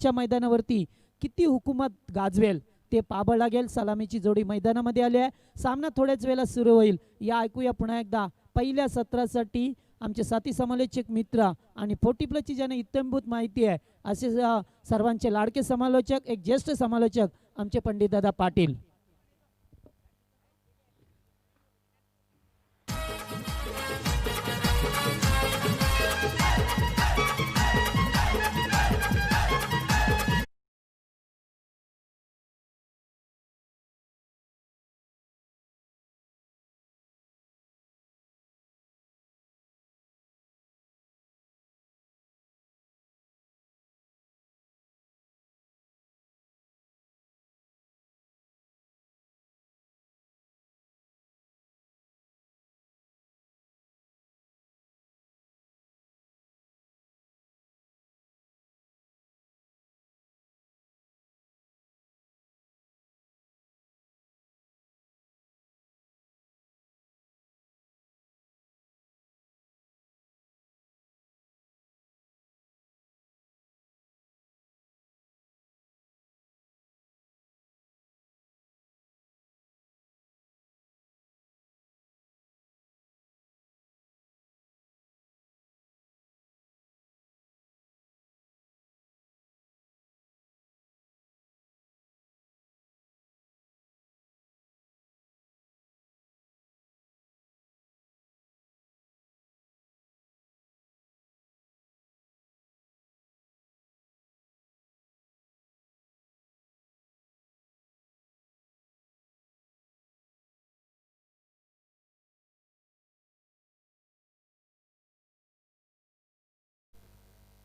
च्या मैदानावरती किती हुकूमत गाजवेल ते पाहावं लागेल. सलामीची जोडी मैदानामध्ये आली आहे. सामना थोड्याच वेळेला सुरू होईल. या ऐकूया पुन्हा एकदा पहिल्या सत्रासाठी आमचे साथी समालोचक मित्र आणि 40 प्लसची ज्यांना इत्थंभूत माहिती आहे असे सर्वांचे लाडके समालोचक, एक ज्येष्ठ समालोचक आमचे पंडितदादा Patil.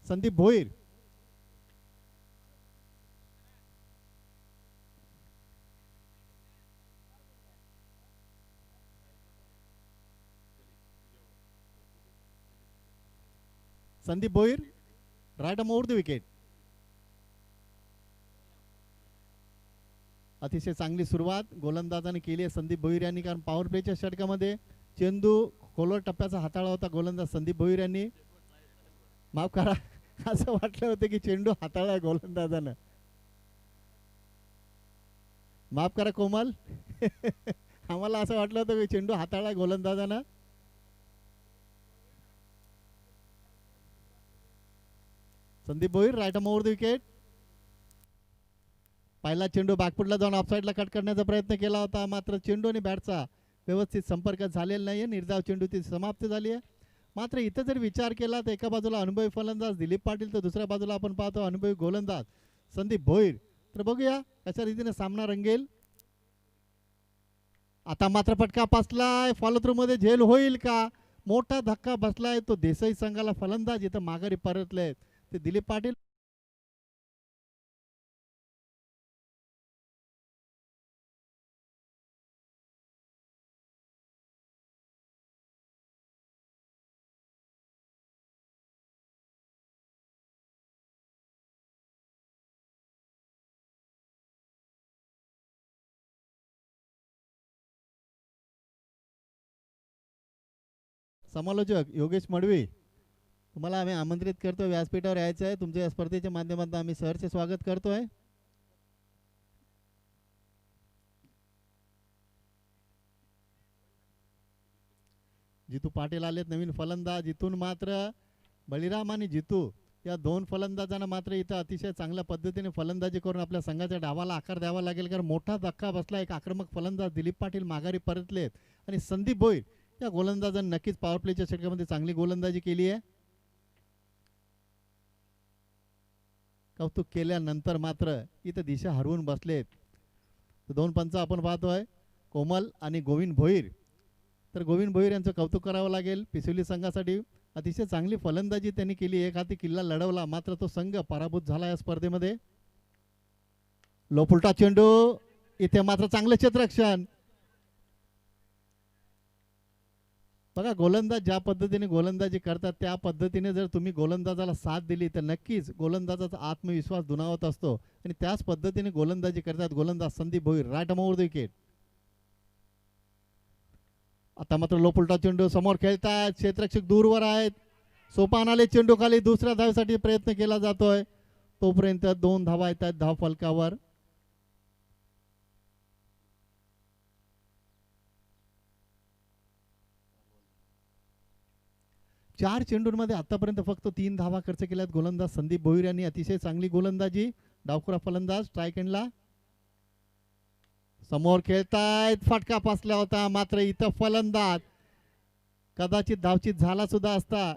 Sandeep Bhoir, Sandeep Bhoir, right arm over the wicket. अतिशय चांगली सुरुवात गोलंदाजाने केली आहे संदीप भोईर यांनी, कारण पॉवर प्लेच्या षटकामध्ये चेंडू खोलवर टप्प्याचा हाताळा होता गोलंदाज संदीप भोईर यांनी. माफ करा, असं वाटलं होतं की चेंडू हाताळा गोलंदाजानं. माफ करा कोमल, आम्हाला असं वाटलं होतं की चेंडू हाताळा गोलंदाजानं. Sandeep Bhoir, right arm over the wicket. पहिला चेंडू बॅकफुटला जाऊन ऑफसाईडला कट करण्याचा प्रयत्न केला होता, मात्र चेंडू आणि बॅटचा व्यवस्थित संपर्क झालेला नाहीये. निर्धाव चेंडू ती समाप्त झाली आहे. मात्र इथं जर विचार केला तर एका बाजूला अनुभवी फलंदाज दिलीप पाटील, तर दुसऱ्या बाजूला आपण पाहतो अनुभवी गोलंदाज संदीप भोईर. तर बघूया कशा रीतीने सामना रंगेल. आता मात्र फटका पासलाय, फॉलो थ्रू मध्ये झेल होईल का? मोठा धक्का बसलाय, तो देसाई संघाला फलंदाज इथं माघारी परतले ते दिलीप पाटील. समालोचक योगेश मडवी, तुम्हाला आम्ही आमंत्रित करतो, व्यासपीठावर यायचं आहे. तुमच्या स्पर्धेच्या माध्यमातून आम्ही सहर्ष स्वागत करतोय. जितू पाटील आलेत नवीन फलंदाज. इथून मात्र बळीराम आणि जितू या दोन फलंदाजांना मात्र इथं अतिशय चांगल्या पद्धतीने फलंदाजी करून आपल्या संघाच्या डावाला आकार द्यावा लागेल, कारण मोठा धक्का बसला. एक आक्रमक फलंदाज दिलीप पाटील माघारी परतलेत आणि संदीप भोईर या गोलंदाजांनी नक्कीच पॉवर प्लेच्या षटकामध्ये चांगली गोलंदाजी केली आहे. कौतुक केल्यानंतर मात्र इथं दिशा हरवून बसलेत. दोन पंच आपण पाहतोय, कोमल आणि गोविंद भोईर. तर गोविंद भोईर यांचं कौतुक करावं लागेल. पिसोली संघासाठी अतिशय चांगली फलंदाजी त्यांनी केली. एक हाती किल्ला लढवला, मात्र तो संघ पराभूत झाला या स्पर्धेमध्ये. लोपुलटा चेंडू, इथे मात्र चांगलं क्षेत्ररक्षण. बघा गोलंदाज ज्या पद्धतीने गोलंदाजी करतात त्या पद्धतीने जर तुम्ही गोलंदाजाला साथ दिली तर नक्कीच गोलंदाजाचा आत्मविश्वास दुणावत असतो आणि त्याच पद्धतीने गोलंदाजी करतात गोलंदाज Sandeep Bhoir. Right arm over the wicket. आता मात्र लोपुलटा चेंडू, समोर खेळतायत, क्षेत्ररक्षक दूरवर आहेत, सोपान आले चेंडू खाली. दुसऱ्या धावेसाठी प्रयत्न केला जातोय, तोपर्यंत 2 धावा येत आहेत धाव फलकावर. चार चेंडूंमध्ये आतापर्यंत फक्त 3 धावा खर्च केल्यात गोलंदाज संदीप भोईर यांनी. अतिशय चांगली गोलंदाजी. डावखुरा फलंदाज स्ट्राईक एंडला समोर खेळतायत. फटका फसला होता मात्र इथं फलंदाज कदाचित धावचीत झाला सुद्धा असता.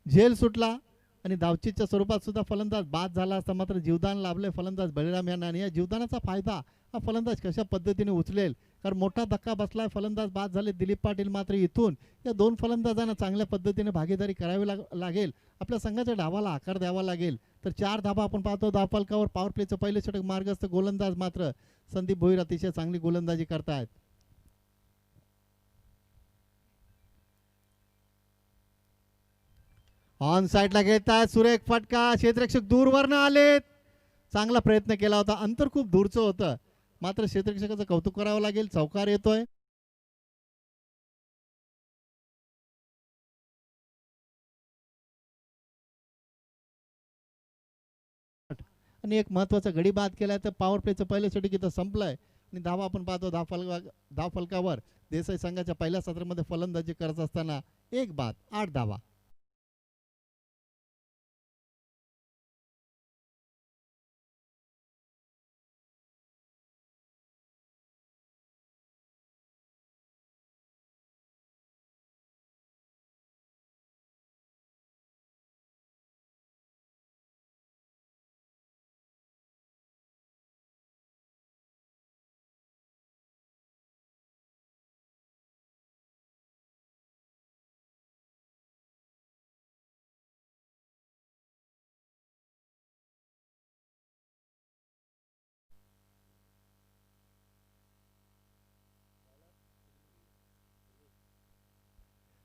झेल सुटला आणि धावचीतच्या स्वरूपात सुद्धा फलंदाज बाद झाला असता. मात्र जीवदान लाभले फलंदाज बळीराम यांना आणि या जीवदानाचा फायदा हा फलंदाज कशा पद्धतीने उचलेल, कारण मोठा धक्का बसलाय. फलंदाज बाद झाले दिलीप पाटील. मात्र इथून या 2 फलंदाजांना चांगल्या पद्धतीने भागीदारी करावी लागेल. आपल्या संघाच्या डावाला आकार द्यावा लागेल. तर 4 धावा आपण पाहतो धावफलकावर. पॉवर प्लेचं पहिले षटक मार्गस्थ गोलंदाज मात्र संदीप भोईर अतिशय चांगली गोलंदाजी करतायत. ऑन साईडला घेतायत. सुरेख फटका. क्षेत्ररक्षक दूरवरनं आलेत. चांगला प्रयत्न केला होता. अंतर खूप दूरचं होतं मात्र क्षेत्ररक्षकाचं कौतुक करावं लागेल. चौकार येतोय. आणि एक महत्वाचा गडी बाद केलाय. तर पॉवर प्लेचं पहिलं षटक इथं संपलंय आणि धावा आपण पाहतो धाव फलकावर. देसाई संघाच्या पहिल्या सत्रामध्ये फलंदाजी करत असताना 1 बाद 8 धावा.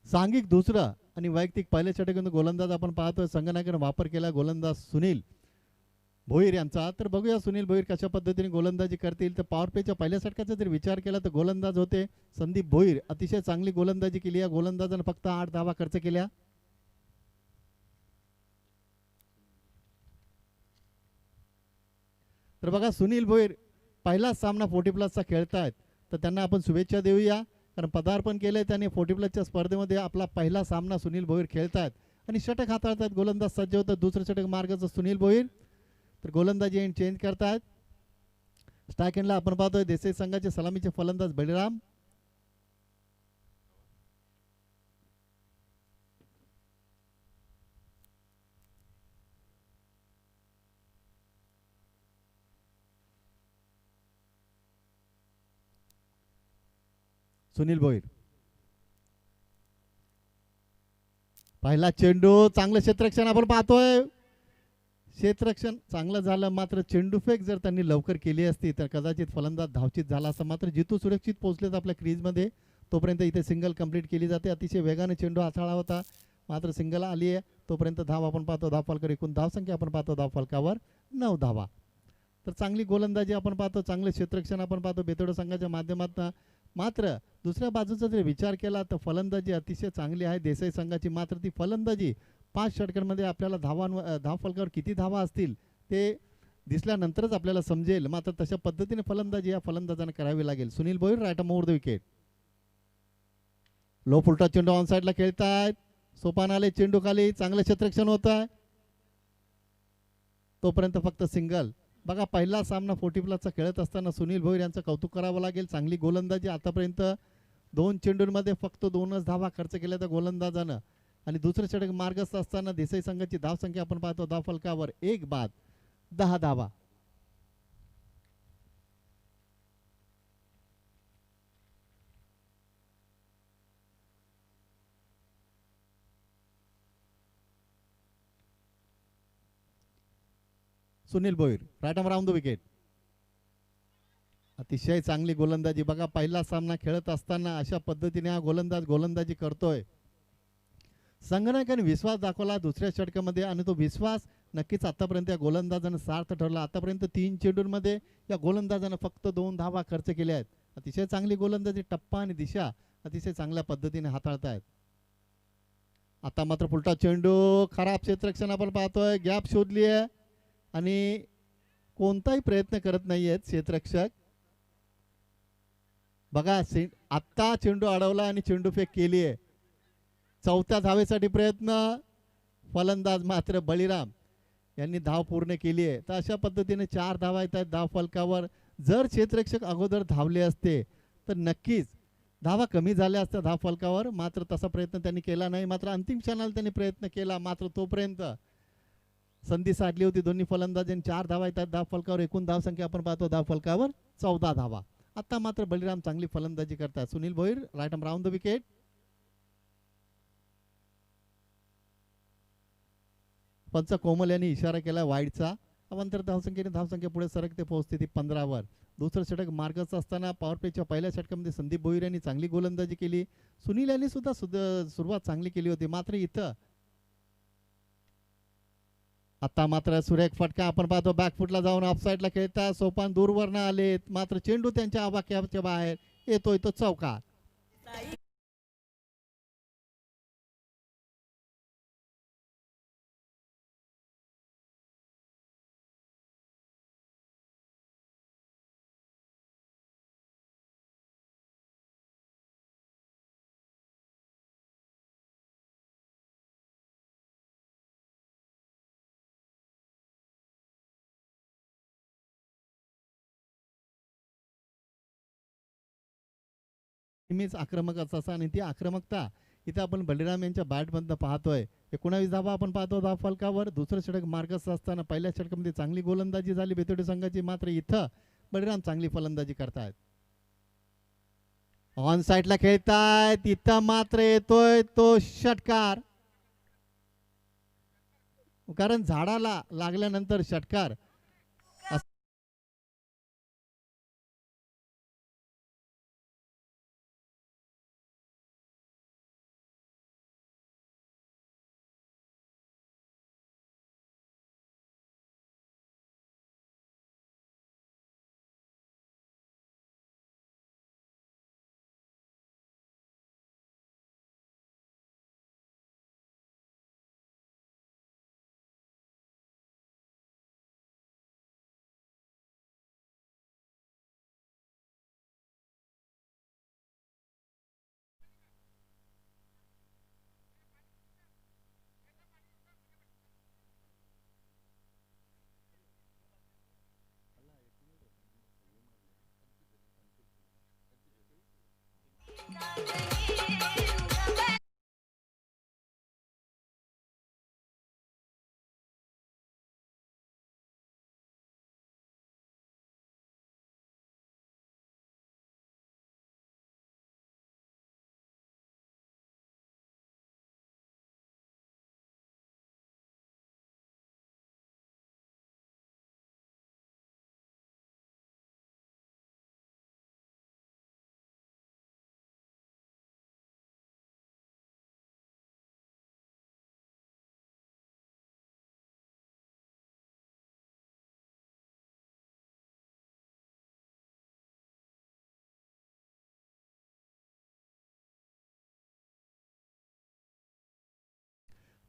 सांघिक दुसरं आणि वैयक्तिक पहिल्या षटकातून गोलंदाज आपण पाहतोय. संघनायकाने वापर केला गोलंदाज सुनील भोईर यांचा. तर बघूया सुनील भोईर कशा पद्धतीने गोलंदाजी करतील. तर पॉवर प्लेच्या पहिल्या षटकाचा जर विचार केला तर गोलंदाज होते संदीप भोईर. अतिशय चांगली गोलंदाजी केली. या गोलंदाजाने फक्त 8 धावा खर्च केल्या. तर बघा सुनील भोईर पहिला सामना 40+ खेळतायत. तर त्यांना आपण शुभेच्छा देऊया कारण पदार्पण केलंय त्यांनी 40+ स्पर्धेमध्ये. आपला पहिला सामना सुनील भोईर खेळतायत आणि षटक हाताळतायत. गोलंदाज सज्ज होतात. दुसरं षटक मार्गाचं सुनील भोईर. तर गोलंदाजी एंड चेंज करतायत. स्ट्राईक एंडला आपण पाहतोय देसाई संघाचे सलामीचे फलंदाज बळीराम. सुनील भोईर. पहिला चेंडू. चांगलं क्षेत्ररक्षण आपण पाहतोय. क्षेत्ररक्षण चांगलं झालं मात्र चेंडूफेक जर त्यांनी लवकर केली असती तर कदाचित फलंदाज धावचीत झाला असता. मात्र जितू सुरक्षित पोहोचलेत आपल्या क्रीजमध्ये. तोपर्यंत इथे सिंगल कंप्लीट केली जाते. अतिशय वेगाने चेंडू हाताळा होता मात्र सिंगल आली आहे. तोपर्यंत धाव आपण पाहतो धाव फलकावर. एकूण धावसंख्या आपण पाहतो धाव फलकावर 9 धावा. तर चांगली गोलंदाजी आपण पाहतो. चांगले क्षेत्ररक्षण आपण पाहतो बेतोड संघाच्या माध्यमातून. मात्र दुसऱ्या बाजूचा जर विचार केला तर फलंदाजी अतिशय चांगली आहे देसाई संघाची. मात्र ती फलंदाजी 5 षटकांमध्ये आपल्याला धाव फलकावर किती धावा असतील ते दिसल्यानंतरच आपल्याला समजेल. मात्र तशा पद्धतीने फलंदाजी या फलंदाजांना करावी लागेल. Sunil Bhoir right over the wicket. Low फुलटा चेंडू ऑन साईडला खेळतायत. सोपान आले चेंडू खाली. चांगलं क्षेत्ररक्षण होत आहे. तोपर्यंत फक्त सिंगल. बघा पहिला सामना 40+ खेळत असताना सुनील भोईर यांचं कौतुक करावं लागेल. चांगली गोलंदाजी. आतापर्यंत 2 चेंडूंमध्ये फक्त 2च धावा खर्च केल्या त्या गोलंदाजानं आणि दुसरं षटक मार्गस्थ असताना देसाई संघाची धावसंख्या आपण पाहतो धाव फलकावर 1 बाद 10 धावा. Sunil Bhoir right arm round the wicket. अतिशय चांगली गोलंदाजी. बघा पहिला सामना खेळत असताना अशा पद्धतीने हा गोलंदाज गोलंदाजी करतोय. संघनायकाने विश्वास दाखवला दुसऱ्या षटकामध्ये आणि तो विश्वास नक्कीच आतापर्यंत या गोलंदाजानं सार्थ ठरला. आतापर्यंत 3 चेंडूंमध्ये या गोलंदाजानं फक्त 2 धावा खर्च केल्या आहेत. अतिशय चांगली गोलंदाजी. टप्पा आणि दिशा अतिशय चांगल्या पद्धतीने हाताळतायत. आता मात्र पुलटा चेंडू. खराब क्षेत्ररक्षण आपण पाहतोय. गॅप शोधली आहे आणि कोणताही प्रयत्न करत नाही आहेत क्षेत्ररक्षक. बघा आत्ता चेंडू अडवला आणि चेंडू फेक केली आहे. चौथ्या धावेसाठी प्रयत्न. फलंदाज मात्र बळीराम यांनी धाव पूर्ण केली आहे. तर अशा पद्धतीने 4 धावा येत आहेत धाव फलकावर. जर क्षेत्ररक्षक अगोदर धावले असते तर नक्कीच धावा कमी झाल्या असत्या धाव फलकावर. मात्र तसा प्रयत्न त्यांनी केला नाही. मात्र अंतिम क्षणाला त्यांनी प्रयत्न केला. मात्र तोपर्यंत संधी साधली होती दोन्ही फलंदाजांनी. 4 धावा येतात धाव फलकावर. एकूण धावसंख्या आपण पाहतो धाव फलकावर 14 धावा. आता मात्र बळीराम चांगली फलंदाजी करतात. Sunil Bhoir right arm round the wicket. पंच कोमल यांनी इशारा केला वाईडचा. अवांतर धावसंख्येने धावसंख्या पुढे सरकते पोहोचते ती 15 वर. दुसरं षटक मार्गस्थ असताना पॉवर प्लेच्या पहिल्या षटकामध्ये संदीप भोईर यांनी चांगली गोलंदाजी केली. सुनील यांनी सुद्धा सुरुवात चांगली केली होती. मात्र इथं आता मात्र सुरेख फटका आपण पाहतो. बॅकफुटला जाऊन ऑफसाईडला खेळता सोपान दूरवरनं आलेत. मात्र चेंडू त्यांच्या आवाक्याच्या बाहेर येतोय तो चौका. नेहमीच आक्रमक असा आणि ती आक्रमकता इथे आपण बळीराम यांच्या बॅटमधनं पाहतोय. 19 धावा आपण पाहतो धाव फलकावर. दुसरं षटक मार्गस्थ असताना पहिल्या षटकामध्ये चांगली गोलंदाजी झाली बेतोडी संघाची. मात्र इथं बळीराम चांगली फलंदाजी करतायत. ऑन साईडला खेळतायत. इथं मात्र येतोय तो षटकार. कारण झाडाला लागल्यानंतर षटकार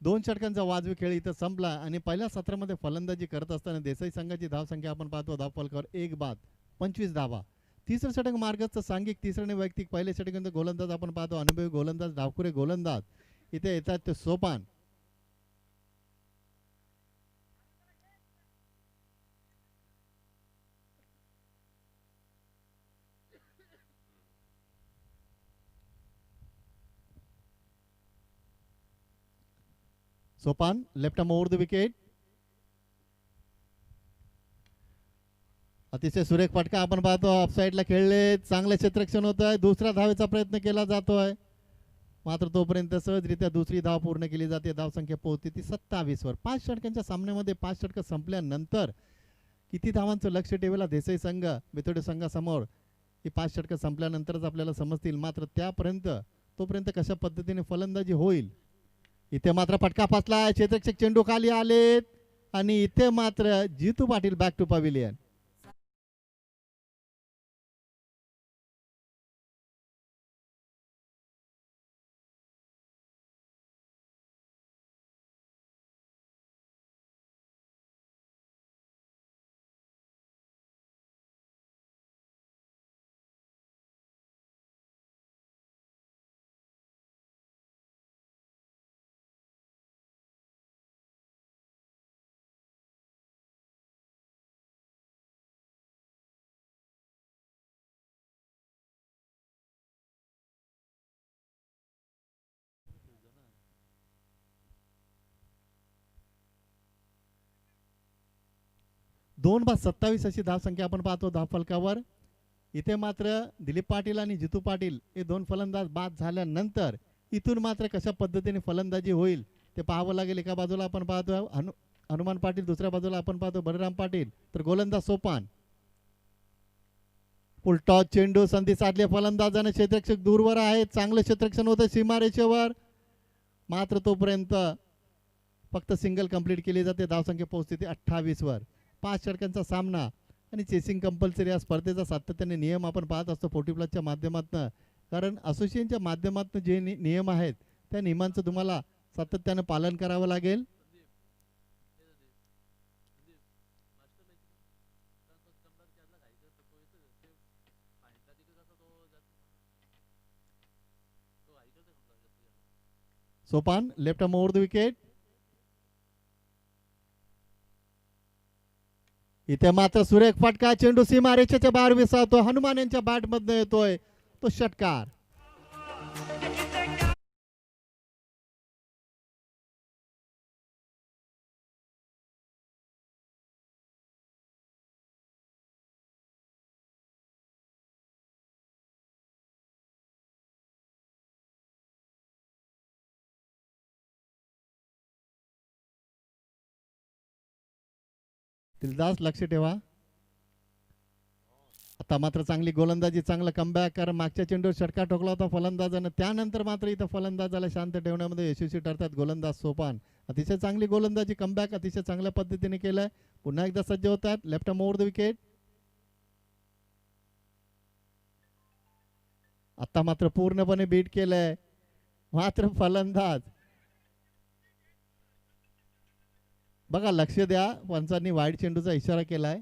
दोन षटकांचा वाजवी खेळ इथं संपला आणि पहिल्या सत्रामध्ये फलंदाजी करत असताना देसाई संघाची धावसंख्या आपण पाहतो धाव फलकावर 1 बाद 25 धावा. तिसरं षटक मार्गस्थ सांघिक. तिसऱ्याने वैयक्तिक. पहिले षटकांचा गोलंदाज आपण पाहतो अनुभवी गोलंदाज डावखुरे गोलंदाज इथे येतात ते Sopan. Sopan left arm over the wicket. अतिशय सुरेख फटका आपण पाहतो. ऑफसाईडला खेळले. चांगले क्षेत्ररक्षण होत आहे. दुसऱ्या धावेचा प्रयत्न केला जातोय. मात्र तोपर्यंत सहजरित्या दुसरी धाव पूर्ण केली जाते. धावसंख्या पोहोचते ती 27 वर. 5 षटकांच्या सामन्यामध्ये 5 षटक संपल्यानंतर किती धावांचं लक्ष ठेवला देसाई संघ बेतोडे संघासमोर ही 5 षटक संपल्यानंतरच आपल्याला समजतील. मात्र तोपर्यंत कशा पद्धतीने फलंदाजी होईल. इथे मात्र फटका फसला. क्षेत्ररक्षक चेंडू खाली आलेत आणि इथे मात्र जितू पाटील बॅक टू पॅव्हिलियन. 2 बाद 27 अशी धावसंख्या आपण पाहतो धावफलकावर. इथे मात्र दिलीप पाटील आणि जितू पाटील हे दोन फलंदाज बाद झाल्यानंतर इथून मात्र कशा पद्धतीने फलंदाजी होईल ते पाहावं लागेल. एका बाजूला आपण पाहतो हनुमान पाटील, दुसऱ्या बाजूला आपण पाहतो बलराम पाटील, तर गोलंदाज सोपान. फुलटॉस चेंडू, संधी साधली फलंदाजाने, क्षेत्ररक्षक दूरवर आहे, चांगलं क्षेत्ररक्षण होतं सीमारेषेवर, मात्र तोपर्यंत फक्त सिंगल कंप्लीट केली जाते. धावसंख्या पोहोचते ती 28 वर. 5 षटकांचा सामना आणि चेसिंग कंपल्सरी या स्पर्धेचा सातत्याने नियम आपण पाहत असतो 40 प्लसच्या माध्यमातून. कारण असोसिएशनच्या माध्यमातून जे नियम आहेत त्या नियमांचं तुम्हाला सातत्यानं पालन करावं लागेल. Sopan left arm over the wicket. इथे मात्र सुरेख फटका, चेंडू सीमारेषेच्या बाहेर विसावतो, हनुमान यांच्या बॅट मध्ये येतोय तो षटकार. दिलदास लक्ष ठेवा. आता मात्र चांगली गोलंदाजी, चांगलं कमबॅक, कारण मागच्या चेंडूवर षटकार ठोकला होता फलंदाजानं. त्यानंतर मात्र इथं फलंदाजाला शांत ठेवण्यामध्ये यशस्वी ठरतात गोलंदाज सोपान. अतिशय चांगली गोलंदाजी, कमबॅक अतिशय चांगल्या पद्धतीने केलंय. पुन्हा एकदा सज्ज होतात. Left arm over the wicket. आता मात्र पूर्णपणे बीट केलंय, मात्र फलंदाज बघा, लक्ष द्या, पंचांनी वाईड चेंडूचा इशारा केलाय.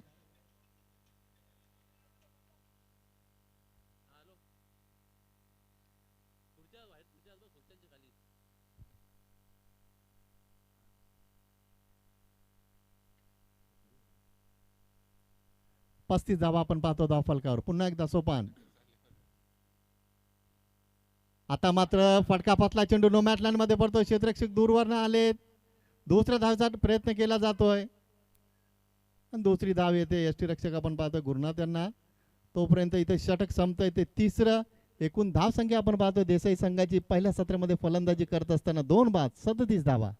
पस्तीस धावा आपण पाहतो धावफलकावर. पुन्हा एकदा सोपान. आता मात्र फटका फसला, चेंडू नो मॅच लाईन मध्ये पडतोय, क्षेत्ररक्षक दूरवर आलेत. दुसऱ्या धावेचा प्रयत्न केला जातोय आणि दुसरी धाव येते. यष्टीरक्षक आपण पाहतोय गुरुनाथ यांना. तोपर्यंत इथे षटक संपतंय ते तिसरं. एकूण धावसंख्या आपण पाहतोय देसाई संघाची पहिल्या सत्रामध्ये फलंदाजी करत असताना 2 बाद 37 धावा.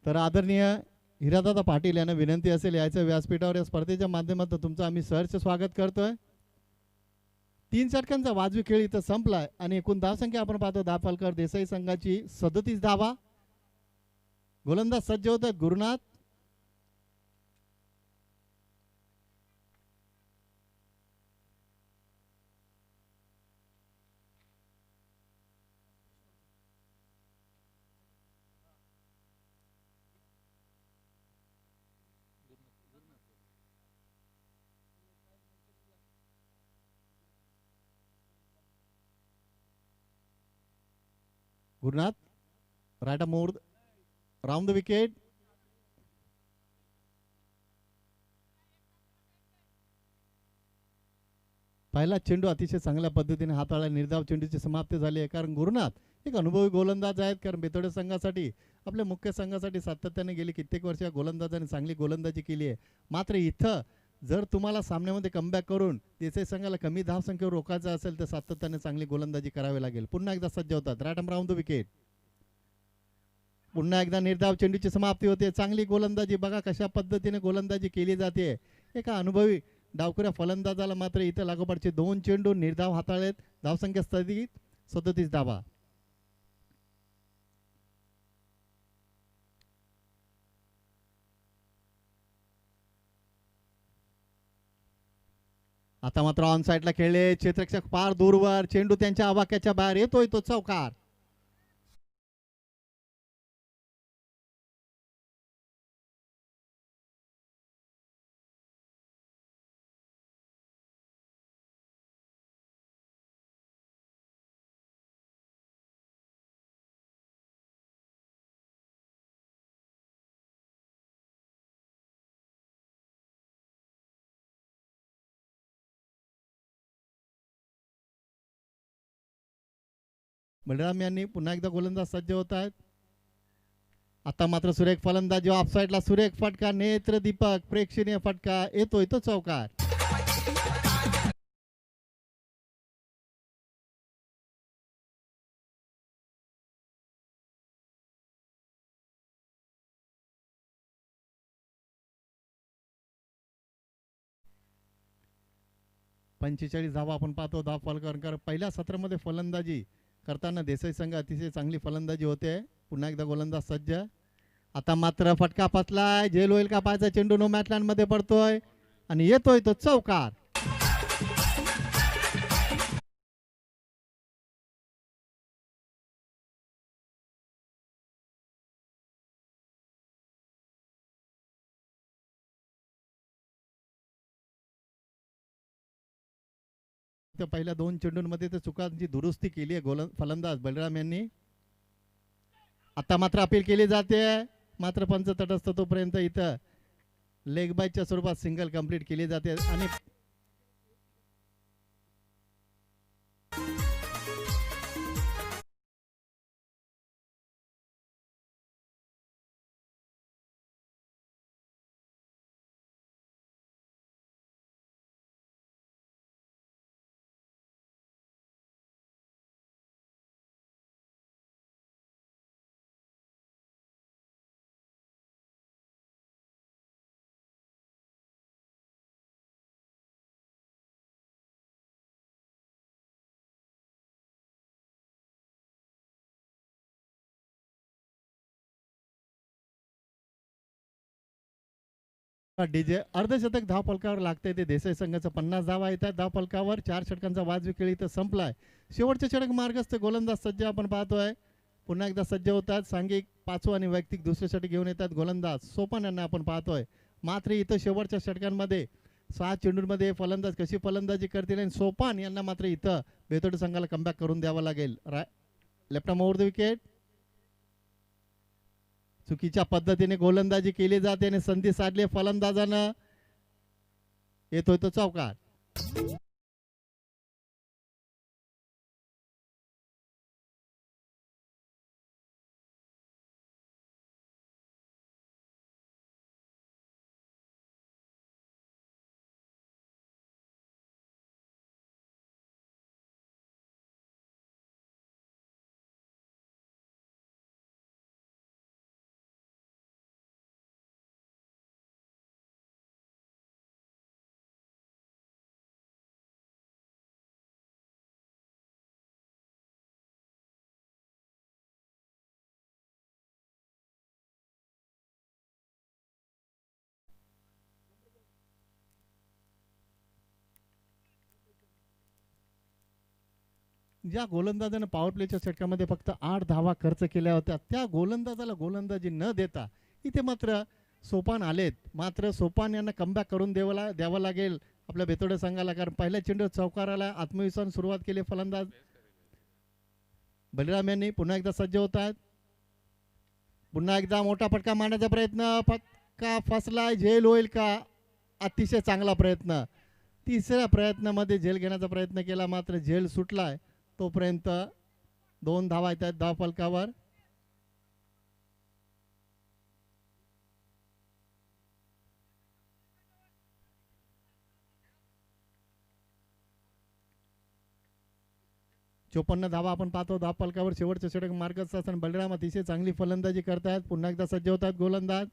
तर आदरणीय हिरादादा पाटील यांना विनंती असेल यायचं व्यासपीठावर. या स्पर्धेच्या माध्यमातून तुमचं आम्ही सहर्ष स्वागत करतोय. 3 षटकांचा वाजवी खेळ इथं संपलाय आणि एकूण धावसंख्या आपण पाहतो धावफलकावर देसाई संघाची 37 धावा. गोलंदाज सज्ज होत आहेत Gurunath. Gurunath right arm over round the wicket. पहिला चेंडू अतिशय चांगल्या पद्धतीने हाताळला. निर्धाव चेंडूची समाप्ती झाली आहे कारण गुरुनाथ एक अनुभवी गोलंदाज आहेत. कारण बेतोडे संघासाठी आपल्या मुख्य संघासाठी सातत्याने गेली कित्येक वर्ष गोलंदाजाने चांगली गोलंदाजी केली आहे. मात्र इथं जर तुम्हाला सामन्यामध्ये कमबॅक करून देसाई संघाला कमी धावसंख्येवर रोखायचं असेल तर सातत्याने चांगली गोलंदाजी करावी लागेल. पुन्हा एकदा सज्ज होतात right arm round the wicket. पुन्हा एकदा निर्धाव चेंडूची समाप्ती होते. चांगली गोलंदाजी बघा कशा पद्धतीने गोलंदाजी केली जाते. एका अनुभवी डावखुऱ्या फलंदाजाला मात्र इथं लागोपाठचे 2 चेंडू निर्धाव हाताळलेत. धावसंख्या स्थगित 37 धावा. आता मात्र ऑन साईडला खेळले. क्षेत्ररक्षक फार दूरवर. चेंडू त्यांच्या आवाक्याच्या बाहेर येतोय तो चौकार. बलराम यांनी पुन्हा एकदा गोलंदाज सज्ज होत आहेत. आता मात्र सुरेख फलंदाजी ऑफसाईडला सुरेख फटका. नेत्र दीपक प्रेक्षणीय फटका येतोय तो चौकार. पंचेचाळीस धावा आपण पाहतो धाव फलकावर. पहिल्या सत्रामध्ये फलंदाजी करताना देसाई संघ अतिशय चांगली फलंदाजी होते. पुन्हा एकदा गोलंदाज सज्ज. आता मात्र फटका फसलाय. झेल होईल का पाहायचा. चेंडू नो मॅटलँड मध्ये पडतोय आणि येतोय तो चौकार. पहिल्या 2 चेंडूंमध्ये तर चुकांची दुरुस्ती केली आहे फलंदाज बलराम यांनी. आता मात्र अपील केली जाते. मात्र पंच तटस्थ तोपर्यंत इथं लेग बायच्या स्वरूपात सिंगल कंप्लीट केली जाते आणि डीजे अर्धशतक धाव फलकावर लागते. ते देसाई संघाचा 50 धावा येतात धाव फलकावर. 4 षटकांचा वाजवी खेळ इथं संपलाय. शेवटचे षटक मार्गस्थ गोलंदाज सज्ज आपण पाहतोय. पुन्हा एकदा सज्ज होतात. सांघिक 5वं आणि वैयक्तिक दुसरे षटक घेऊन येतात गोलंदाज सोपान यांना आपण पाहतोय. मात्र इथं शेवटच्या षटकांमध्ये 6 चेंडूंमध्ये फलंदाज कशी फलंदाजी करतील आणि सोपान यांना मात्र इथं बेतोड संघाला कमबॅक करून द्यावा लागेल. Left arm over the wicket. चुकीच्या पद्धतीने गोलंदाजी केली जाते आणि संधी साधली फलंदाजानं. येतोय तो चौकार. ज्या गोलंदाजानं पॉवर प्लेच्या षटकामध्ये फक्त 8 धावा खर्च केल्या होत्या, त्या गोलंदाजाला गोलंदाजी न देता इथे मात्र सोपान आलेत. मात्र सोपान यांना कमबॅक करून द्यावं लागेल आपल्या बेतोडे संघाला, कारण पहिल्या चेंडू चौकाराला आत्मविश्वास सुरुवात केली फलंदाज बलिराम यांनी. पुन्हा एकदा सज्ज होत आहेत. पुन्हा एकदा मोठा फटका मारण्याचा प्रयत्न, फटका फसलाय. झेल होईल का? अतिशय चांगला प्रयत्न. तिसऱ्या प्रयत्नामध्ये झेल घेण्याचा प्रयत्न केला, मात्र झेल सुटलाय. तोपर्यंत 2 धावा येतात धाव फलकावर. चोपन्न धावा आपण पाहतो धाव फलकावर. शेवटचे षटक मार्गस्थ असताना बलराम अतिशय चांगली फलंदाजी करतायत. पुन्हा एकदा सज्ज होतात गोलंदाज.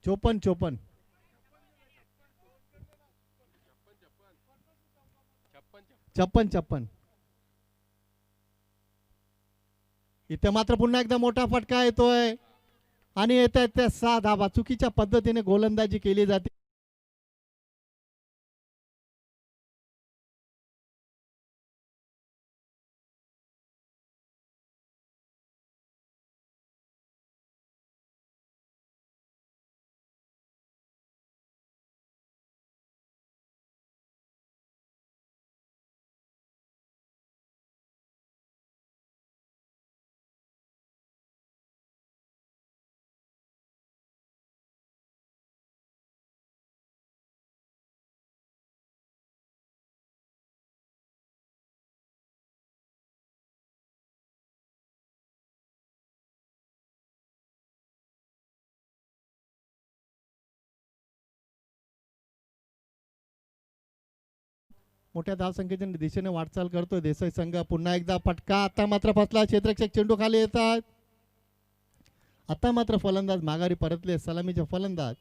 चोपन्न चोपन्न छप्पन छप्पन. इथे मात्र पुन्हा एकदा मोठा फटका येतोय आणि येत आहेत त्या 6 धावा. चुकीच्या पद्धतीने गोलंदाजी केली जाते. मोठ्या धावसंख्येच्या दिशेने वाटचाल करतोय देसाई संघ. पुन्हा एकदा फटका, आता मात्र फसला. क्षेत्ररक्षक चेंडू खाली येतात. आता मात्र फलंदाज माघारी परतले. सलामीचे फलंदाज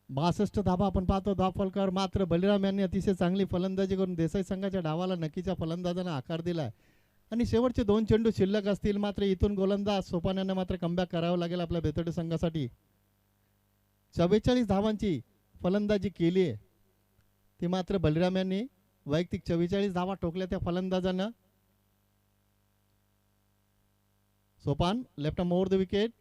बासष्ट धावा आपण पाहतो धाव फलकावर. मात्र बलिराम यांनी अतिशय चांगली फलंदाजी करून देसाई संघाच्या डावाला नक्कीच्या फलंदाजांना आकार दिलाय आणि शेवटचे 2 चेंडू शिल्लक असतील. मात्र इथून गोलंदाज सोपान यांना मात्र कमबॅक करावं लागेल आपल्या बेतोडे संघासाठी. 44 धावांची फलंदाजी केली आहे ती मात्र बलिराम यांनी वैयक्तिक 44 धावा ठोकल्या त्या फलंदाजांना. Sopan left arm over the wicket.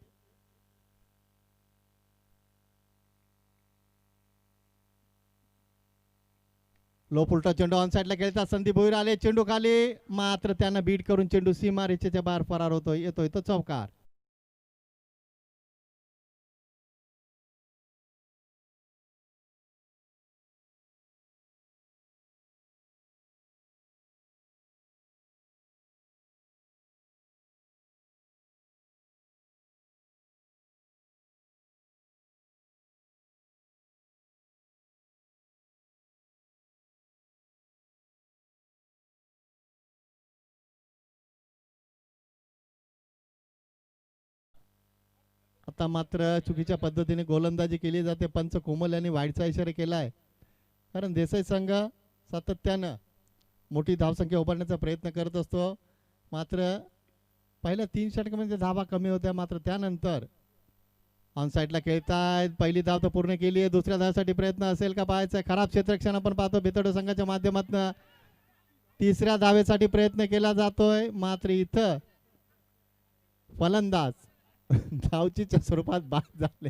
Low पुलटा चेंडू ऑन साइडला खेळतात. संदीप भोईर आले. चेंडू खाली, मात्र त्यांना बीट करून चेंडू सीमा रेषेच्या बाहेर फरार होतोय. येतोय तो चौकार. आता मात्र चुकीच्या पद्धतीने गोलंदाजी केली जाते. पंच कोमल यांनी वाईडचा इशारा केलाय, कारण देसाई संघ सातत्यानं मोठी धावसंख्या उभारण्याचा प्रयत्न करत असतो. मात्र पहिल्या 3 षटकामध्ये धावा कमी होत्या. मात्र त्यानंतर ऑन साईडला खेळतायत. पहिली धाव तर पूर्ण केली आहे. दुसऱ्या धावासाठी प्रयत्न असेल का पाहायचा. खराब क्षेत्ररक्षण आपण पाहतो बेतोडे संघाच्या माध्यमातून. तिसऱ्या धावेसाठी प्रयत्न केला जातोय. मात्र इथं फलंदाज धावचीच्या स्वरूपात बाद झाले.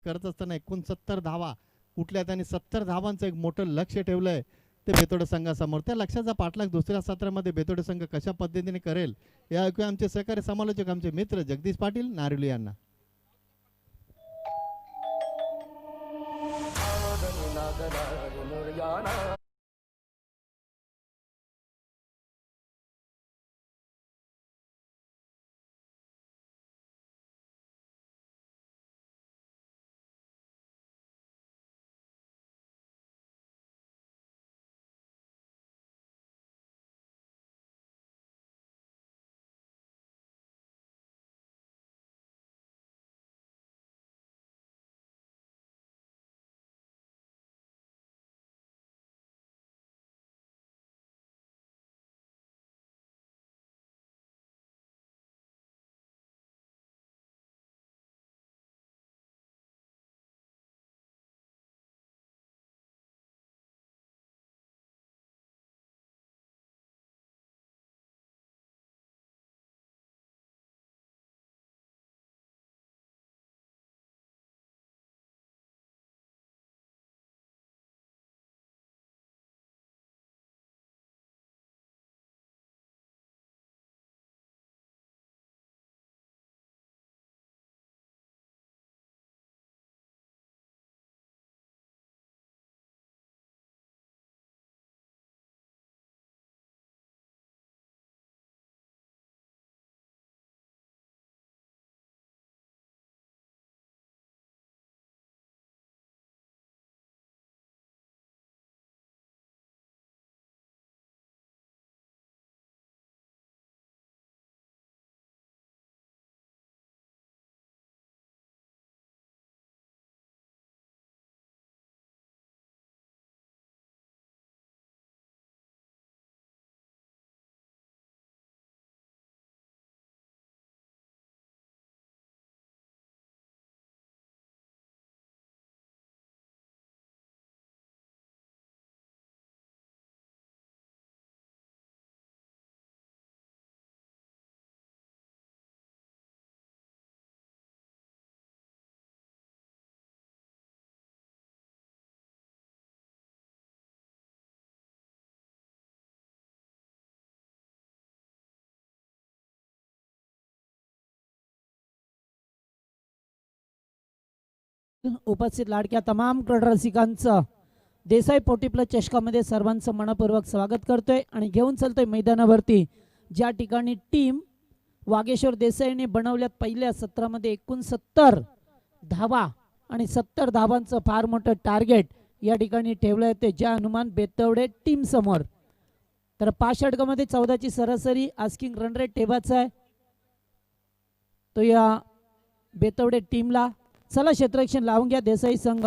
करत असताना 69 धावा कुठल्या त्यांनी 70 धावांचं एक मोठं लक्ष ठेवलंय ते बेतोडे संघासमोर. त्या लक्ष्याचा पाठलाग दुसऱ्या सत्रामध्ये बेतोडे संघ कशा पद्धतीने करेल हे ऐकूया आमचे सहकारी समालोचक आमचे मित्र जगदीश पाटील नारिवली यांना. उपस्थित लाडक्या तमाम क्रीडा रसिकांचं देसाई पोटी प्लस चषकामध्ये सर्वांचं मनपूर्वक स्वागत करतोय आणि घेऊन चालतोय मैदानावरती ज्या ठिकाणी टीम वागेश्वर देसाईने बनवल्यात पहिल्या सत्रामध्ये 69 धावा आणि 70 धावांचं फार मोठं टार्गेट या ठिकाणी ठेवलं आहे ते ज्या हनुमान बेतवडे टीम समोर. तर 5 षटकामध्ये 14ची सरासरी आस्किंग रन रेट ठेवायचा आहे तो या बेतवडे टीमला. चला क्षेत्ररक्षण लावून घ्या देसाई संघ.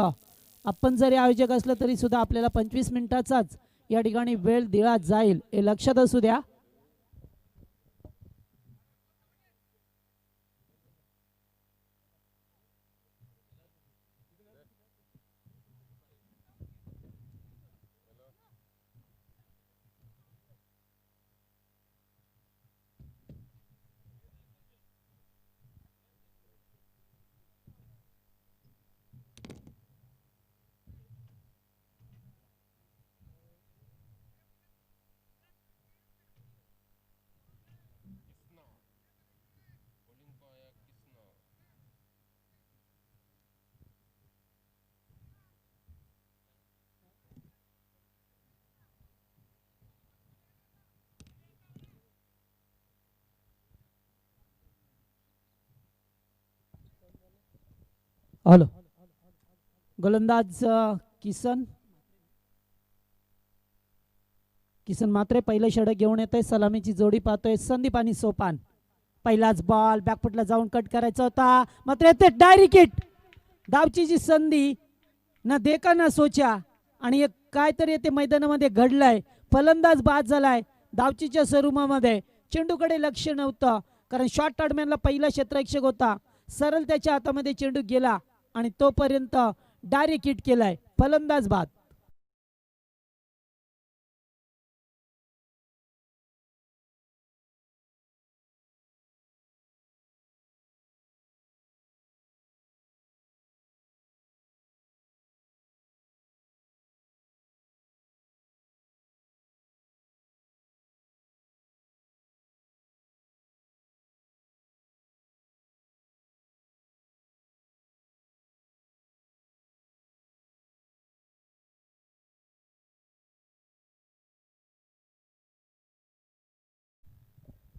आपण जरी आयोजक असलं तरी सुद्धा आपल्याला 25 मिनिटाचाच या ठिकाणी वेळ दिला जाईल हे लक्षात असू द्या. हॅलो गोलंदाज किसन मात्रे पहिलं षटक घेऊन येतोय. सलामीची जोडी पाहतोय संदीप आणि सोपान. पहिलाच बॉल बॅकफुटला जाऊन कट करायचा होता मात्र ते डायरेक्ट हिट. डावची जी संधी ना देखा ना सोचा आणि एक काहीतरी ते मैदानामध्ये घडलंय. फलंदाज बाद झालाय धावचीच्या स्वरूपामध्ये. चेंडूकडे लक्ष नव्हतं कारण शॉर्ट टर्मॅनला पहिला क्षेत्ररक्षक होता. सरळ त्याच्या हातामध्ये चेंडू गेला आणि तोपर्यंत डायरेक्ट हिट केलाय. फलंदाज बाद.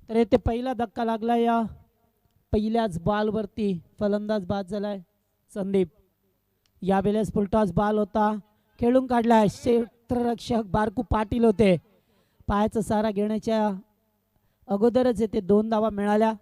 तर येथे पहिला धक्का लागला या पहिल्याच बॉलवरती फलंदाज बाद झालाय संदीप. या वेळेस फुलटॉस बॉल होता, खेळून काढलाय. क्षेत्ररक्षक बारकू पाटील होते. पायाचा सारा घेण्याच्या अगोदरच येथे 2 धावा मिळाल्या.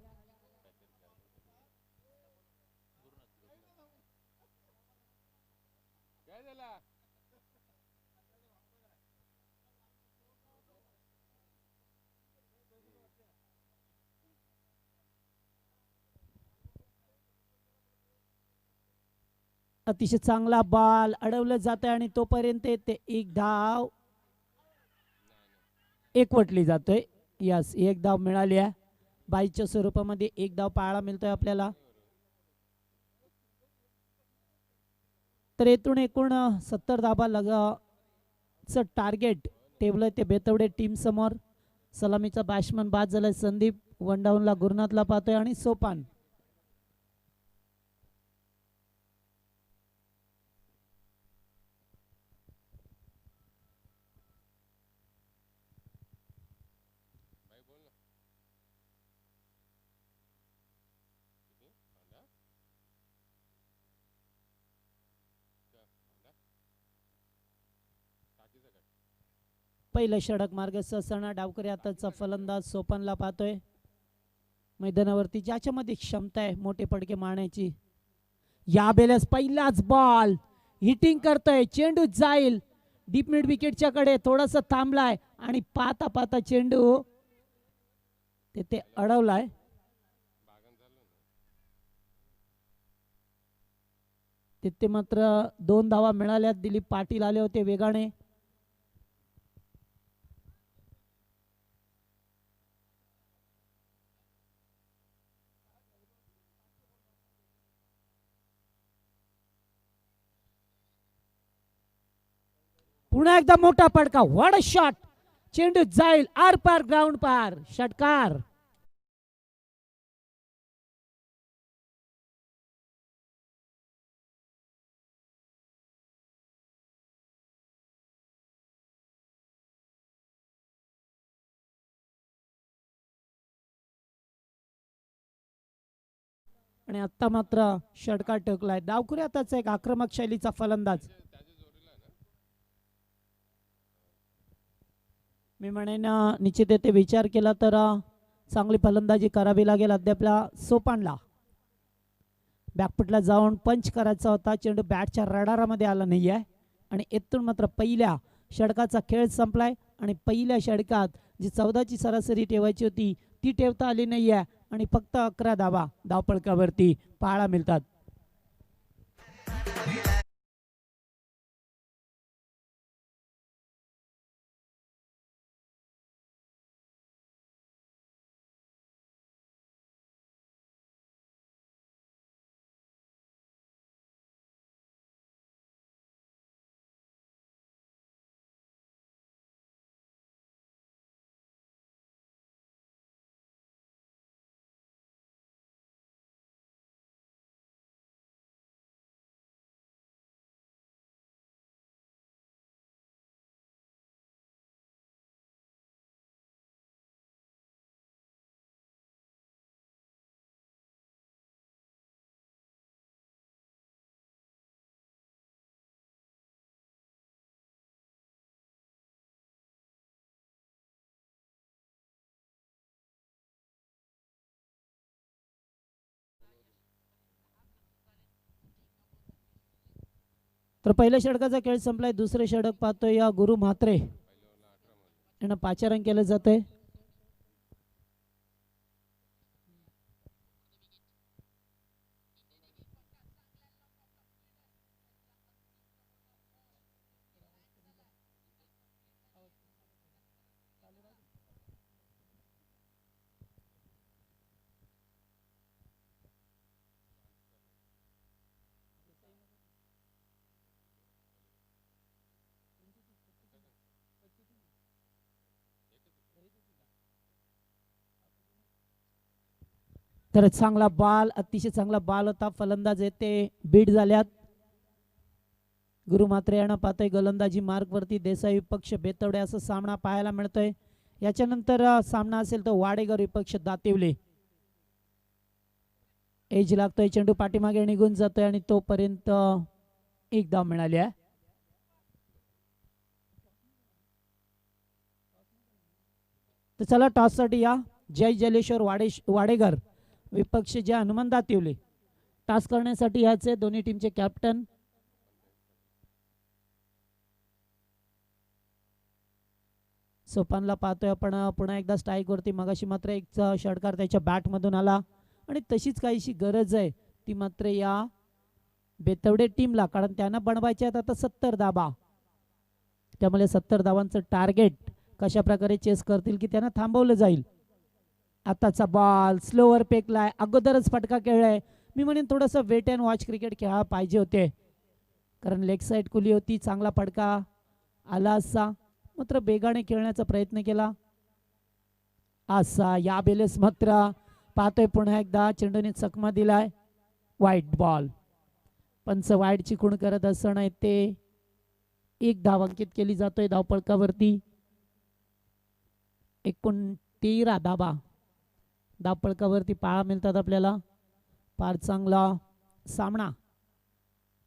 अतिशय चांगला बॉल अडवलं जात आहे आणि तोपर्यंत ते एक धाव एकवटली जातोय. यस, एक धाव मिळाली आहे. 22च्या स्वरूपामध्ये एक धाव पाहायला मिळतोय आपल्याला. तर येथून एकूण 70 धाबा लगाचं टार्गेट ठेवलंय ते बेतवडे टीम समोर. सलामीचा बॅट्समन बाद झालाय संदीप. वन डाऊनला गुरुनाथला पाहतोय आणि सोपान. पहिलं षटक मार्ग ससना डावकरी आताचा फलंदाज सोपानला पाहतोय मैदानावरती, ज्याच्यामध्ये क्षमता आहे मोठे पडके मारण्याची. या बेलेस पहिलाच बॉल हिटिंग करतोय, चेंडू जाईल डीप मिड विकेटच्या कडे. थोडासा थांबलाय आणि पाता पाता चेंडू तिथे अडवलाय. तिथे मात्र 2 धावा मिळाल्या. दिलीप पाटील आले होते वेगाने. पुन्हा एकदा मोठा पडका, व्हाट अ शॉट. चेंडू जाईल आर पार ग्राउंड पार, षटकार. आणि आता मात्र षटकार टोकलाय. डावखुरी आताच एक आक्रमक शैलीचा फलंदाज. मी म्हणेन निश्चित येथे विचार केला तर चांगली फलंदाजी करावी लागेल अद्यापला सोपानला. बॅकफुटला जाऊन पंच करायचा होता, चेंडू बॅटच्या रडारामध्ये आला नाही आहे. आणि इथून मात्र पहिल्या षटकाचा खेळ संपलाय. आणि पहिल्या षटकात जी 14ची सरासरी ठेवायची होती ती ठेवता आली नाही आहे आणि फक्त 11 धावा धावपळकावरती पाहायला मिळतात. तर पहिल्या षटकाचा खेळ संपलाय. दुसरे षटक पाहतोय या गुरु म्हात्रे यांना पाचारण केलं जातंय. तर चांगला बॉल, अतिशय चांगला बॉल होता. फलंदाज येते बीट झाल्यात. गुरु म्हात्रे यांना पाहतोय गोलंदाजी मार्ग वरती. देसाई पक्ष बेतवडे असा सामना पाहायला मिळतोय. याच्यानंतर सामना असेल तो वाडेकर विपक्ष दातिवले. एज लागतोय, चेंडू पाठीमागे निघून जातोय आणि तोपर्यंत एक धाव मिळाली आहे. तर चला टॉससाठी या. जय जलेश्वर वाडेकर विपक्ष जय हनुमान दातिवले. टॉस करण्यासाठी याचे दोन्ही टीमचे कॅप्टन. सोपानला पाहतोय आपण पुन्हा एकदा स्ट्राईक वरती. मगाशी मात्र एक षटकार त्याच्या बॅट मधून आला आणि तशीच काहीशी गरज आहे ती मात्र या बेतवडे टीमला, कारण त्यांना बनवायचे आहेत आता 70 धाबा. त्यामुळे 70 धावांचं टार्गेट कशा प्रकारे चेस करतील की त्यांना थांबवलं जाईल. आताचा बॉल स्लोवर फेकलाय, अगोदरच फटका खेळलाय. मी म्हणेन थोडंसं वेट अँड वॉच क्रिकेट खेळायला पाहिजे होते, कारण लेग साईड खुली होती, चांगला फटका आला असा. मात्र बेगाने खेळण्याचा प्रयत्न केला असा. या बेलेस मात्र पाहतोय पुन्हा एकदा चेंडूने चकमा दिलाय. वाईट बॉल. पंच वाईटची खूण करत असताना ते एक धाव अंकित केली जातोय धावपळकावरती. एकूण 13 धाबा धावपळकावरती पाहायला मिळतात आपल्याला. फार चांगला सामना.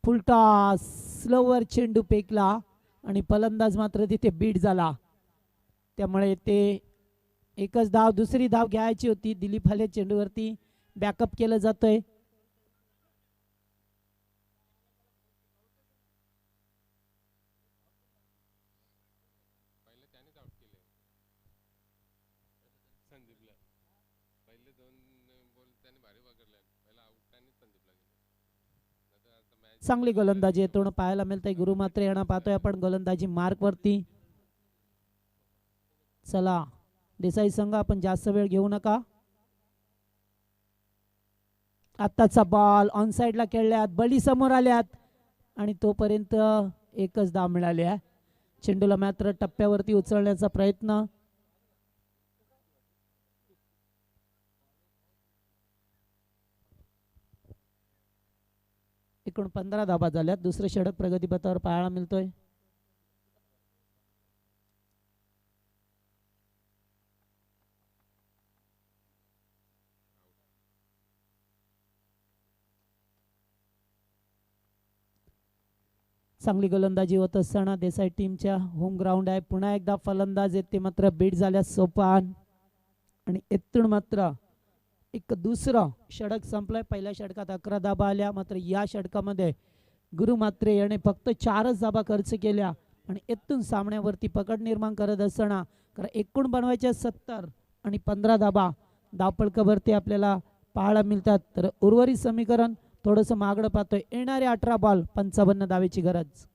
फुलटॉस, स्लोवर चेंडू फेकला आणि फलंदाज मात्र तिथे बीट झाला. त्यामुळे ते एकच धाव, दुसरी धाव घ्यायची होती. दिलीप हाले चेंडूवरती बॅकअप केलं जातंय. चांगली गोलंदाजी येतो पाहायला मिळते. गुरु मात्र यांना पाहतोय आपण गोलंदाजी मार्क वरती. चला देसाई संघ आपण जास्त वेळ घेऊ नका. आताचा बॉल ऑन साइडला खेळल्यात, बळी समोर आल्यात आणि तोपर्यंत एकच धाव मिळाली आहे. चेंडूला मात्र टप्प्यावरती उचलण्याचा प्रयत्न. एकूण 15 धाबा झाल्यात. दुसरे षटक प्रगतीपथावर पाहायला मिळतोय. चांगली गोलंदाजी होत असताना देसाई टीमच्या होम ग्राउंड आहे. पुन्हा एकदा फलंदाज येते मात्र बीट झाल्या सोपान आणि इथून मात्र एक दुसरं षटक संपलंय. पहिल्या षटकात 11 धाबा आल्या, मात्र या षटकामध्ये गुरु मात्रे याने फक्त 4च धाबा खर्च केल्या आणि इथून सामन्यावरती पकड निर्माण करत असताना कारण एकूण बनवायच्या 70 आणि 15 धाबा धावपळकावरती आपल्याला पाहायला मिळतात. तर उर्वरित समीकरण थोडंसं मागडं पाहतोय. येणारे 18 बॉल 55 धावेची गरज.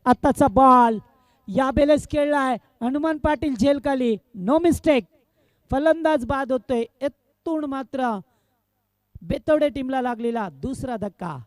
आताचा बॉल या बेलेस खेळलाय हनुमान पाटील झेलखाली. No mistake. फलंदाज बाद होतोय. इथून मात्र बेतवडे टीमला लागलेला दुसरा धक्का.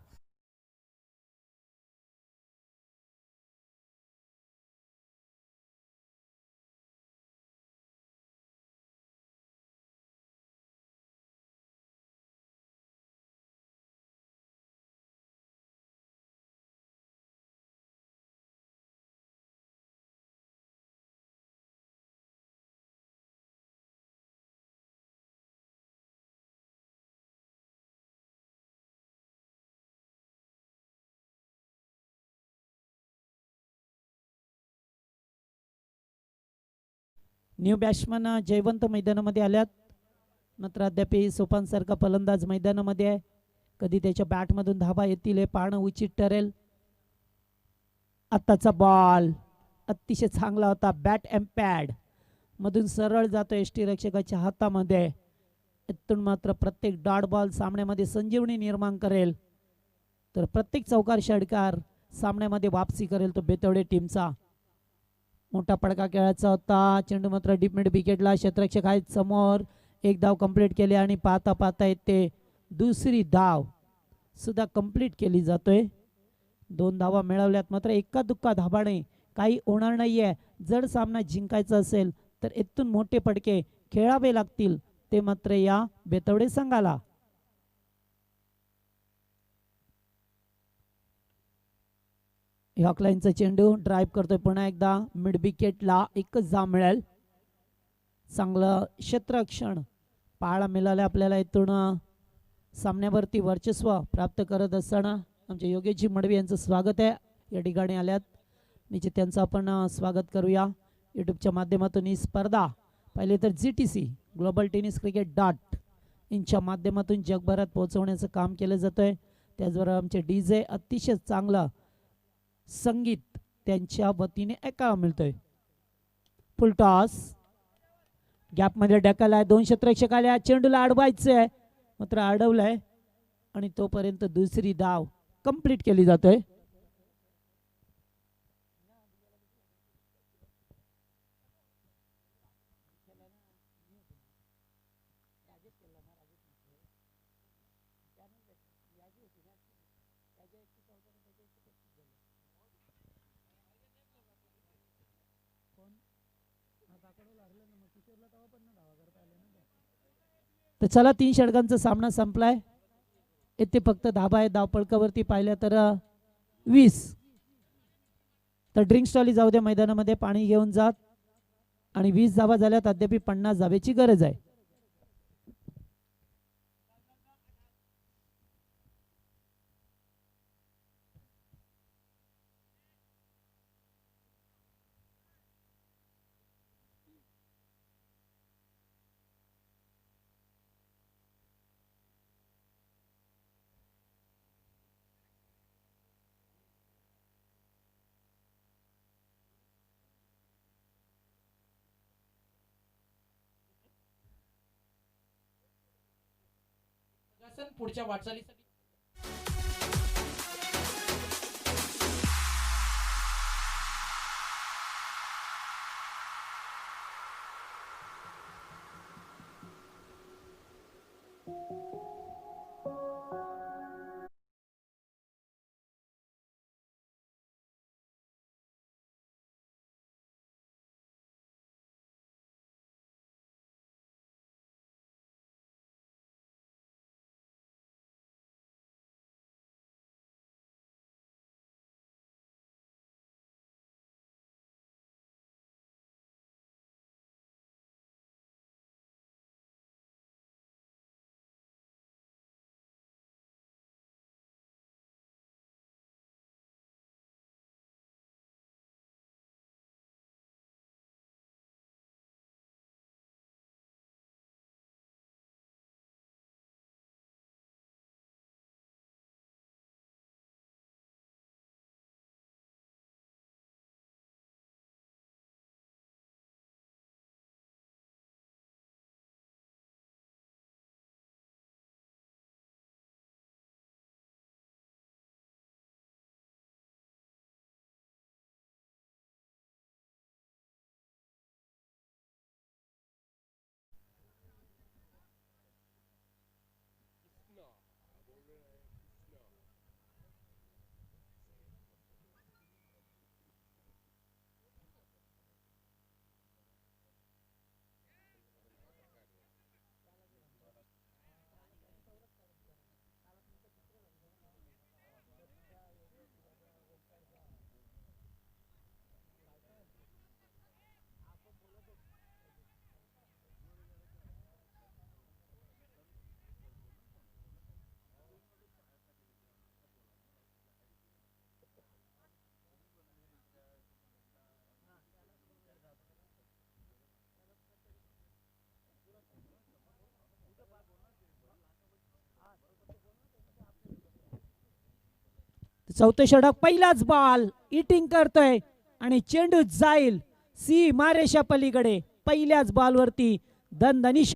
न्यू बॅट्समन जयवंत मैदानामध्ये आल्यात. मात्र अद्याप सोपानसारखा फलंदाज मैदानामध्ये आहे. कधी त्याच्या बॅटमधून धाबा येतील हे पाहणं उचित ठरेल. आत्ताचा बॉल अतिशय चांगला होता. बॅट एम पॅड मधून सरळ जातो यष्टीरक्षकाच्या हातामध्ये. इथून मात्र प्रत्येक डॉट बॉल सामन्यामध्ये संजीवनी निर्माण करेल. तर प्रत्येक चौकार षटकार सामन्यामध्ये वापसी करेल तो बेतवडे टीमचा. मोठा पडका खेळायचा होता. चेंडू मात्र डीप मिड विकेटला. क्षेत्ररक्षक आहेत समोर. एक धाव कंप्लीट केली आणि पाहता पाहता येते दुसरी धाव सुद्धा कंप्लीट केली जातोय. 2 धावा मिळवल्यात. मात्र एका दुक्का धाबाने काही होणार नाहीये. जर सामना जिंकायचा असेल तर इथून मोठे पडके खेळावे लागतील. ते मात्र या बेतवडे संघाला. हॉकलाईनचा चेंडू ड्राईव्ह करतोय पुन्हा एकदा मिड विकेटला. एकच धाव मिळेल. चांगलं क्षेत्ररक्षण पाहायला मिळालं आपल्याला. इथून सामन्यावरती वर्चस्व प्राप्त करत असताना आमचे योगेशजी मडवी यांचं स्वागत आहे. या ठिकाणी आल्यात. निश्चित त्यांचं आपण स्वागत करूया. यूट्यूबच्या माध्यमातून ही स्पर्धा पाहिली तर GTC ग्लोबल टेनिस क्रिकेट यांच्या माध्यमातून जगभरात पोहोचवण्याचं काम केलं जातंय. त्याचबरोबर आमचे DJ अतिशय चांगलं संगीत त्यांच्या वतीने ऐकायला मिळतोय. फुल टॉस गॅपमध्ये ढकल आहे. 2 क्षेत्ररक्षक आल्या. चेंडूला अडवायचं आहे मात्र अडवलंय आणि तोपर्यंत दुसरी धाव कंप्लीट केली जातोय. तर चला 3 षटकांचा सामना संपलाय. इथे फक्त धाबा आहे. धावपळकावरती पाहिल्या तर 20. तर ड्रिंक स्टॉली जाऊ द्या मैदानामध्ये. पाणी घेऊन जात आणि 20 धावा झाल्यात. अद्याप 50 धावेची गरज आहे. पुढच्या वाटचालीसाठी चौथं षटक पहिलाच बॉल इटिंग करतोय आणि चेंडू जाईल सीमारेषा पलीकडे. पहिल्याच बॉलवरती दणदणीत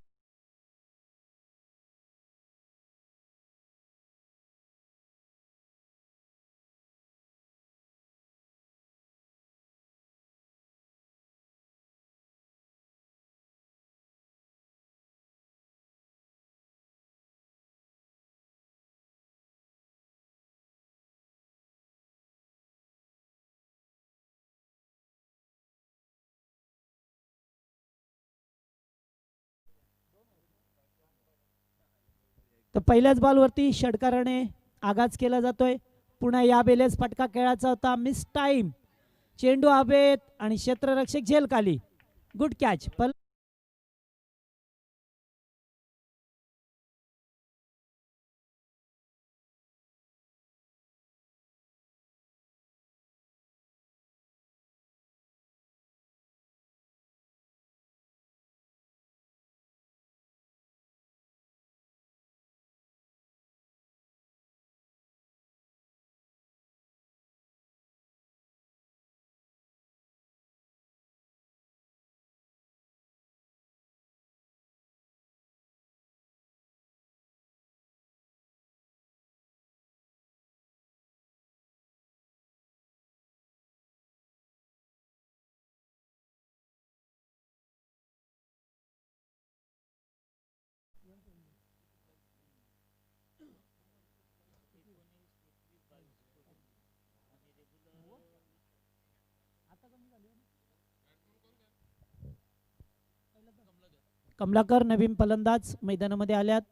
तर पहिल्याच बॉलवरती षटकाराने आगाज केला जातोय. पुन्हा या बेलेस फटका खेळायचा होता. Miss time. चेंडू हवेत आणि क्षेत्ररक्षक झेल खाली. Good catch. कमलाकर नवीन फलंदाज मैदानामध्ये आल्यात.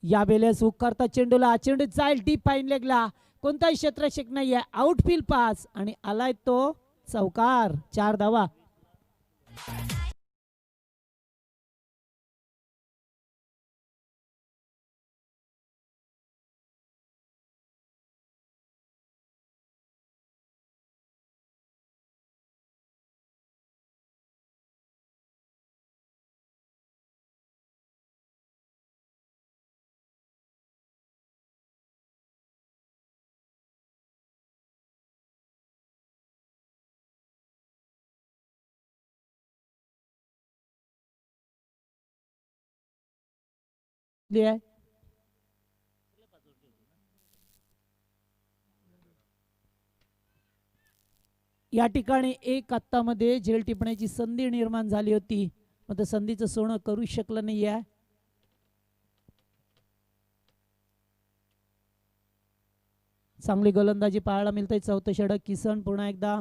या वेळेस करता चेंडूला. चेंडू जाईल डीप फाईन लेगला. कोणताही क्षेत्ररक्षक नाहीये. आउटफील्ड पास आणि आलाय तो चौकार. 4 धावा. आहे. या ठिकाणी एक आत्तामध्ये झेल टिपण्याची संधी निर्माण झाली होती. मात्र संधीचं सोनं करू शकलं नाही आहे. चांगली गोलंदाजी पाहायला मिळते. चौथं षटक. किसन पुन्हा एकदा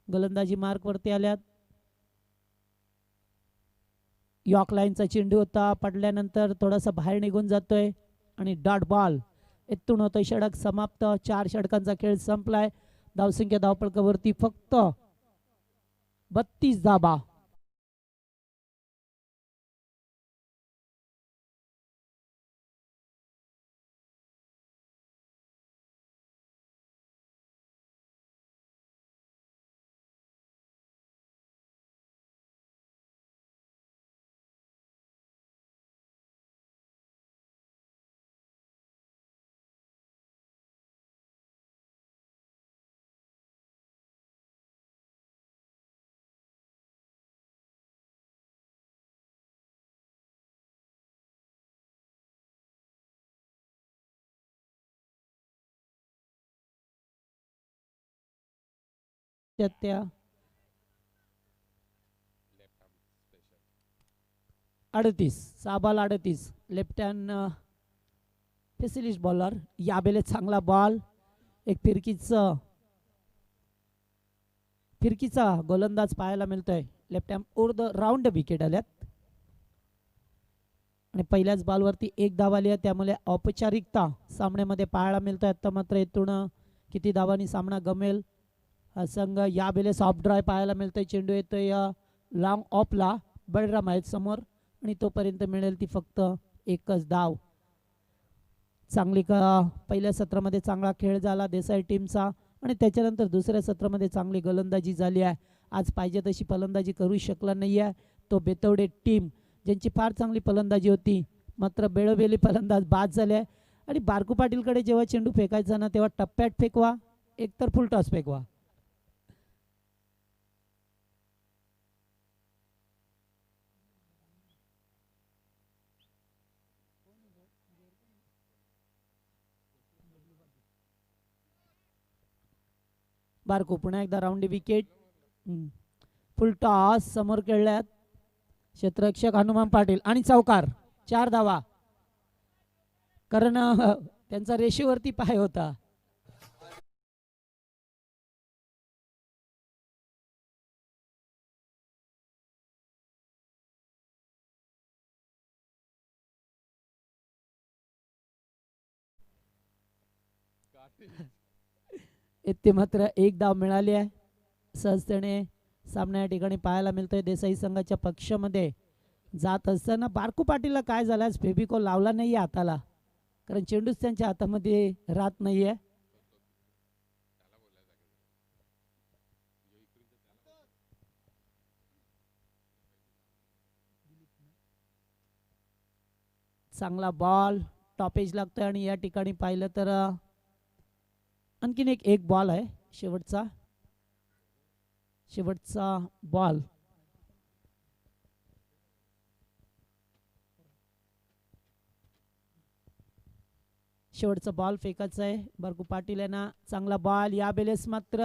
गोलंदाजी मार्क वरती आल्यात. यॉर्क लाईनचा चेंडू होता. पडल्यानंतर थोडासा बाहेर निघून जातोय आणि डॉट बॉल. इथून होतोय षटक समाप्त. 4 षटकांचा खेळ संपलाय. धावसंख्या धावपळकावरती फक्त 32 धावा. त्या 38 साबाल 38 लेफ्ट हँड स्पेशलिस्ट बॉलर. या बेले चांगला बॉल. एक फिरकीचा गोलंदाज पाहायला मिळतोय. Left hand over the round wicket आल्यात आणि पहिल्याच बॉलवरती 1 धाव आली आहे. त्यामुळे औपचारिकता सामन्यामध्ये पाहायला मिळतोय. आता मात्र इथून किती धावांनी सामना गमेल हा संघ. या बेलेस ऑफ ड्राय पाहायला मिळतोय. चेंडू येतोय लॉंग ऑफला. बळराम आहेत समोर आणि तोपर्यंत मिळेल ती फक्त 1च धाव. चांगली पहिल्या सत्रामध्ये चांगला खेळ झाला देसाई टीमचा आणि त्याच्यानंतर दुसऱ्या सत्रामध्ये चांगली गोलंदाजी झाली आहे. आज पाहिजे तशी फलंदाजी करू शकला नाही आहे तो बेतवडे टीम, ज्यांची फार चांगली फलंदाजी होती मात्र वेळोवेळी फलंदाज बाद झाले. आणि बारकू पाटीलकडे जेव्हा चेंडू फेकायचा ना तेव्हा टप्प्यात फेकवा, एकतर फुल टॉस फेकवा. बारकू पुन्हा एकदा राऊंड विकेट. फुल टॉस समोर खेळल्यात क्षेत्ररक्षक हनुमान पाटील आणि चौकार. 4 धावा, कारण त्यांचा रेषेवरती पाय होता. इथे मात्र 1 धाव मिळाली आहे. सहजतेने सामना या ठिकाणी पाहायला मिळतोय देसाई संघाच्या पक्षामध्ये. जात असताना बारकू पाटीलला काय झालं, फेबिकॉल लावला नाहीये हाताला, कारण चेंडूच त्यांच्या हातामध्ये राहत नाहीये. चांगला बॉल टॉपेज लागतोय आणि या ठिकाणी पाहिलं तर आणखीन एक बॉल आहे शेवटचा बॉल. शेवटचा बॉल फेकायचा आहे बारकू पाटील यांना. चांगला बॉल या बेलेस मात्र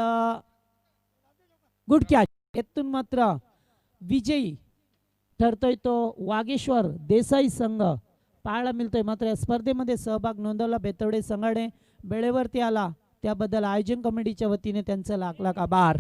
गुड कॅच. येथून मात्र विजयी ठरतोय तो वागेश्वर देसाई संघ पाहायला मिळतोय. मात्र या स्पर्धेमध्ये सहभाग नोंदवला बेतवडे संघाने, वेळेवरती आला त्याबद्दल आयोजन कमिटीच्या वतीने त्यांचं लाख लाख आभार.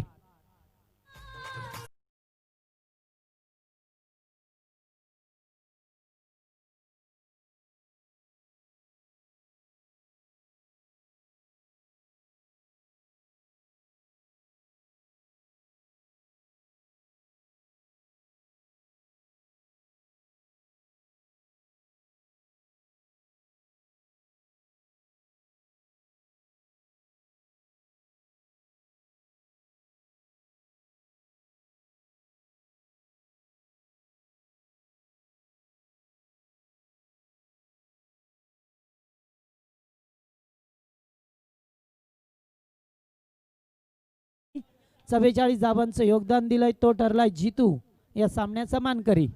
चव्वेचाळीस धावांचं योगदान दिलंय, तो ठरलाय जितू या सामन्याचा मानकरी.